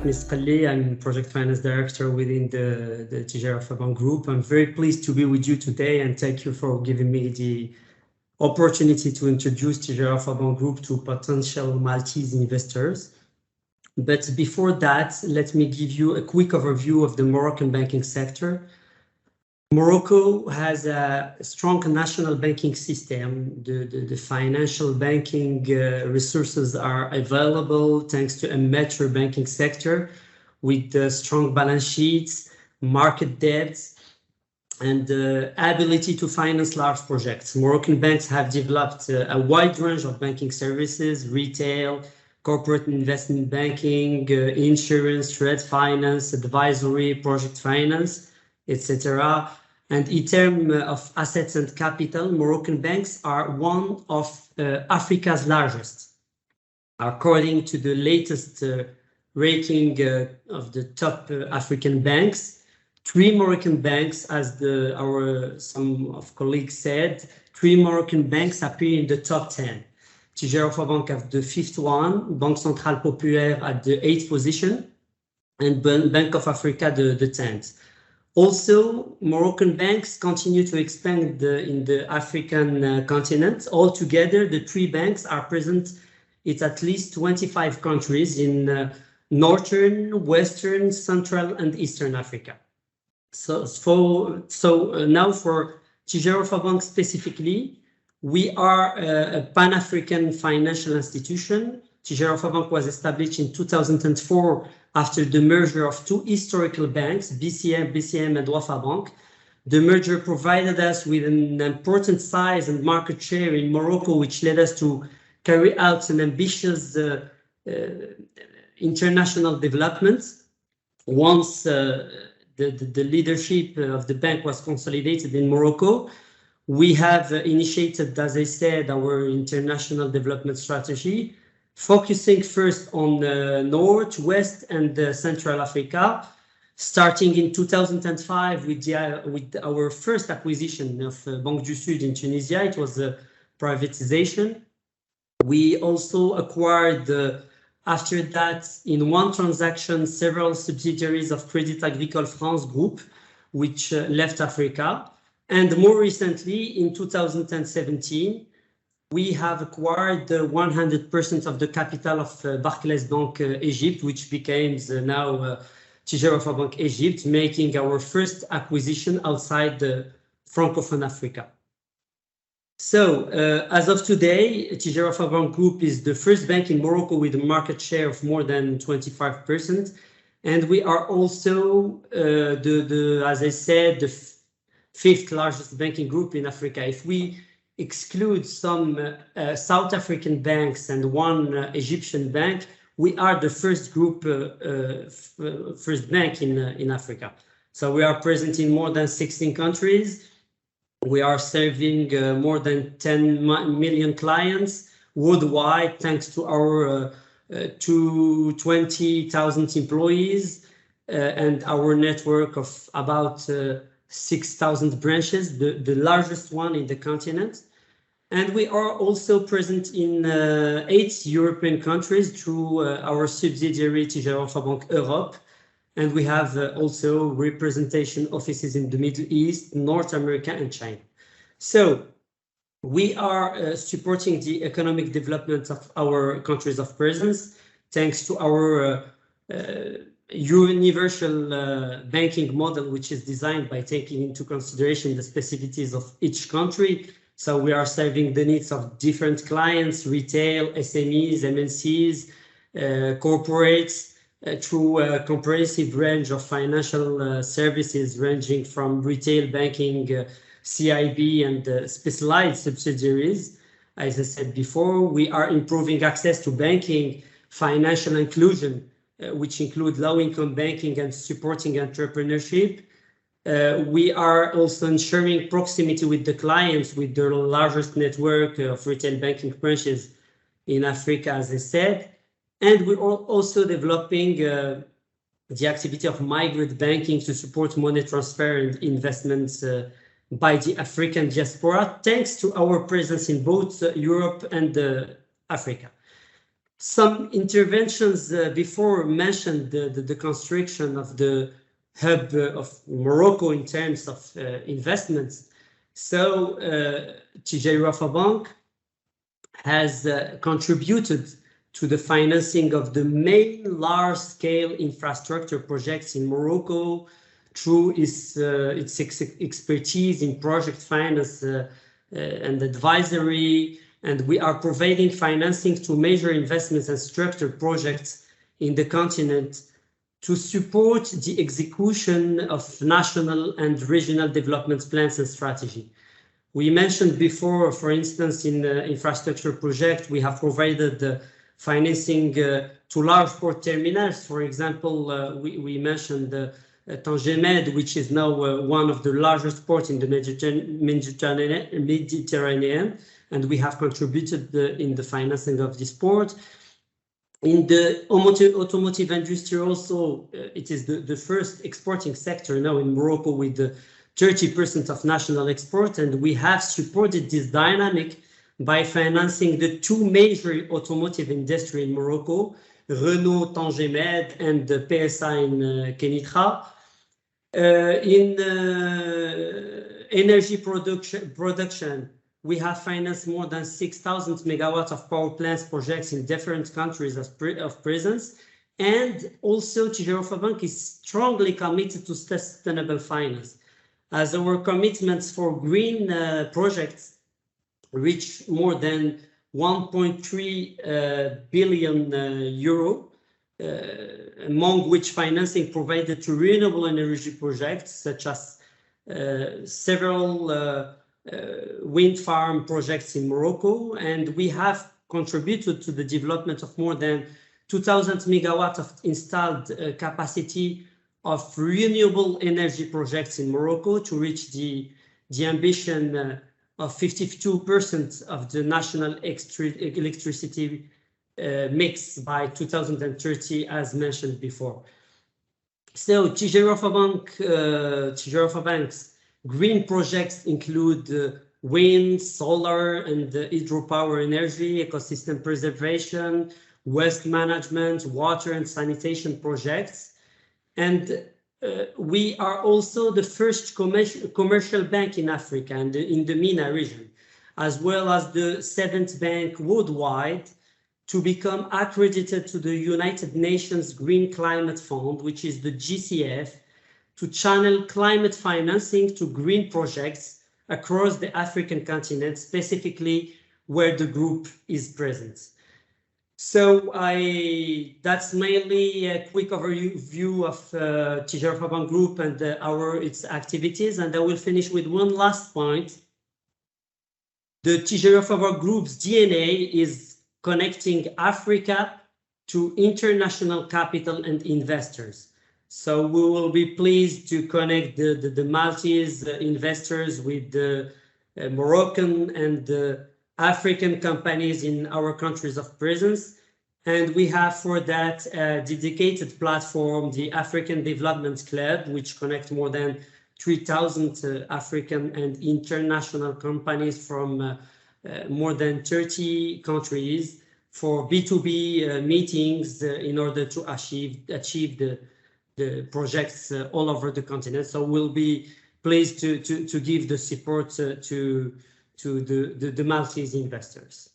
Fatmi SQUALLI. I'm Project Finance Director within the Attijariwafa Bank Group. I'm very pleased to be with you today and thank you for giving me the opportunity to introduce Attijariwafa Bank Group to potential Maltese investors. But before that, let me give you a quick overview of the Moroccan banking sector. Morocco has a strong national banking system. The financial banking resources are available thanks to a mature banking sector with strong balance sheets, market debts, and the ability to finance large projects. Moroccan banks have developed a wide range of banking services, retail, corporate investment banking, insurance, trade finance, advisory, project finance, etc. And in terms of assets and capital, Moroccan banks are one of Africa's largest. According to the latest ranking of the top African banks, 3 Moroccan banks, as some of colleagues said, 3 Moroccan banks appear in the top 10. Attijariwafa Bank at the 5th one, Banque Centrale Populaire at the 8th position, and Bank of Africa the 10th. Also, Moroccan banks continue to expand in the African continent. Altogether, the 3 banks are present in at least 25 countries in Northern, Western, Central, and Eastern Africa. So now for Attijariwafa Bank specifically, we are a Pan-African financial institution. Attijariwafa Bank was established in 2004 after the merger of 2 historical banks, BCM and Wafa Bank. The merger provided us with an important size and market share in Morocco, which led us to carry out an ambitious international development. Once the leadership of the bank was consolidated in Morocco, we have initiated, as I said, our international development strategy, focusing first on North, West, and Central Africa, starting in 2005 with our first acquisition of Banque du Sud in Tunisia. It was a privatization. We also acquired, after that, in one transaction, several subsidiaries of Crédit Agricole France group, which left Africa. And more recently, in 2017, we have acquired 100% of the capital of Barclays Bank Egypt, which became now Attijariwafa Bank Egypt, making our first acquisition outside the Francophone Africa. So, as of today, Attijariwafa Bank Group is the first bank in Morocco with a market share of more than 25%. And we are also, as I said, the 5th largest banking group in Africa. If we exclude some South African banks and 1 Egyptian bank, we are the first group, first bank in Africa. So we are present in more than 16 countries. We are serving more than 10 million clients worldwide, thanks to our 20,000 employees and our network of about 6,000 branches, the largest one in the continent. And we are also present in 8 European countries through our subsidiary Attijariwafa Bank Europe. And we have also representation offices in the Middle East, North America, and China. So we are supporting the economic development of our countries of presence, thanks to our universal banking model, which is designed by taking into consideration the specificities of each country. So we are serving the needs of different clients, retail, SMEs, MNCs, corporates, through a comprehensive range of financial services ranging from retail banking, CIB, and specialized subsidiaries. As I said before, we are improving access to banking, financial inclusion, which include low-income banking and supporting entrepreneurship. We are also ensuring proximity with the clients with the largest network of retail banking branches in Africa, as I said. And we're also developing the activity of migrant banking to support money transfer and investments by the African diaspora, thanks to our presence in both Europe and Africa. Some interventions before mentioned the construction of the hub of Morocco in terms of investments. So Attijariwafa Bank has contributed to the financing of the main large-scale infrastructure projects in Morocco through its expertise in project finance and advisory, and we are providing financing to major investments and structured projects in the continent to support the execution of national and regional development plans and strategy. We mentioned before, for instance, in the infrastructure project, we have provided the financing to large port terminals. For example, we mentioned Tanger, which is now one of the largest ports in the Mediterranean, and we have contributed in the financing of this port. In the automotive industry also, it is the first exporting sector now in Morocco with the 30% of national export, and we have supported this dynamic by financing the two major automotive industry in Morocco, Renault Tanger and the PSA in Kenitra. In energy production, we have financed more than 6,000 megawatts of power plants projects in different countries of presence. And also Attijariwafa Bank is strongly committed to sustainable finance, as our commitments for green projects reach more than 1.3 billion euro, among which financing provided to renewable energy projects such as several wind farm projects in Morocco, and we have contributed to the development of more than 2,000 megawatts of installed capacity of renewable energy projects in Morocco to reach the ambition of 52% of the national electricity mix by 2030, as mentioned before. So Attijariwafa Bank's green projects include wind, solar, and hydropower energy, ecosystem preservation, waste management, water and sanitation projects. And we are also the first commercial bank in Africa and in the MENA region, as well as the 7th bank worldwide to become accredited to the United Nations Green Climate Fund, which is the GCF, to channel climate financing to green projects across the African continent, specifically where the group is present. So that's mainly a quick overview of Attijariwafa Bank Group and its activities, and I will finish with one last point. The Attijariwafa Bank Group's DNA is connecting Africa to international capital and investors. So we will be pleased to connect the Maltese investors with the Moroccan and the African companies in our countries of presence. And we have for that a dedicated platform, the African Development Club, which connects more than 3,000 African and international companies from more than 30 countries for B2B meetings in order to achieve the projects all over the continent. So we'll be pleased to give the support to the Maltese investors.